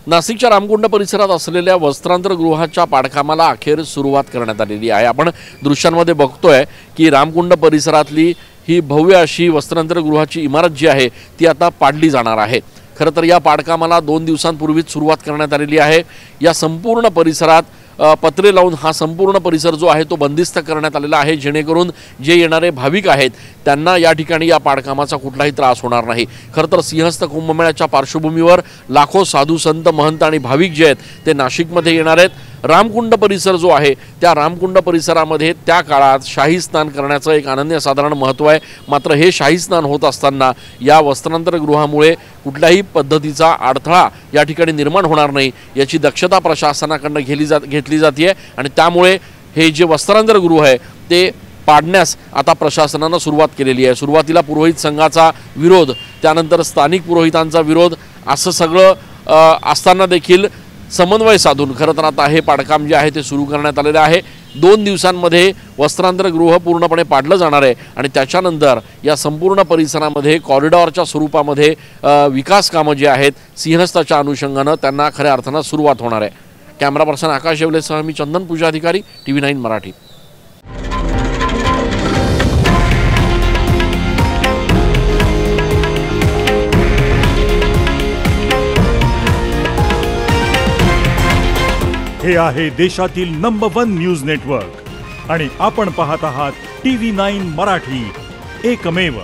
नाशिकच्या रामकुंड परिसरात असलेल्या वस्त्रांतरगृहाच्या पाडकामाला अखेर सुरुवात करण्यात आलेली आहे। आपण दृश्यांमध्ये बघतोय की रामकुंड परिसरातली ही भव्य अशी वस्त्रांतरगृहाची इमारत जी आहे ती आता पाडली जाणार आहे। खरं तर या पाडकामाला 2 दिवसांपूर्वीच सुरुवात करण्यात आलेली आहे। या संपूर्ण परिसरात पत्रे लावून हा संपूर्ण परिसर जो आहे तो बंदिस्त करण्यात आलेला आहे, जेणेकरून जे येणारे भाविक आहेत त्यांना या ठिकाणी या पाडकामाचा कुठलाही त्रास होणार नाही। खरं तर सिंहस्थ कुंभमेळ्याच्या पार्श्वभूमीवर लाखो साधू संत महंत आणि भाविक जे आहेत ते नाशिकमध्ये येणार आहेत। रामकुंड परिसर जो आहे त्या रामकुंड परिसरामध्ये त्या काळात शाही स्नान करण्याचं एक अनन्यसाधारण महत्त्व आहे। मात्र हे शाही स्नान होत असताना या वस्त्रांतरगृहामुळे कुठल्याही पद्धतीचा अडथळा या ठिकाणी निर्माण होणार नाही याची दक्षता प्रशासनाकडून घेतली जाते आणि त्यामुळे हे जे वस्त्रांतरगृह आहे ते पाडण्यास आता प्रशासनाने सुरुवात केलेली आहे। सुरुवातीला पुरोहित संघाचा विरोध, त्यानंतर स्थानिक पुरोहितांचा विरोध असं सगळं असताना देखील समन्वय साधून खरं तर आता हे पाडकाम जे आहे ते सुरू करण्यात आलेले आहे। 2 दिवसांमध्ये वस्त्रांतरगृह पूर्णपणे पाडलं जाणार आहे आणि त्याच्यानंतर या संपूर्ण परिसरामध्ये कॉरिडॉरच्या स्वरूपामध्ये विकास कामं जी आहेत सिंहस्थाच्या अनुषंगाने त्यांना खऱ्या अर्थाने सुरुवात होणार आहे। कॅमेरा पर्सन आकाश येवलेसह मी चंदन पूजा अधिकारी, TV9 मराठी। हे आहे देशातील नंबर 1 न्यूज नेटवर्क आणि आपण पाहत आहात TV9 मराठी, एकमेव।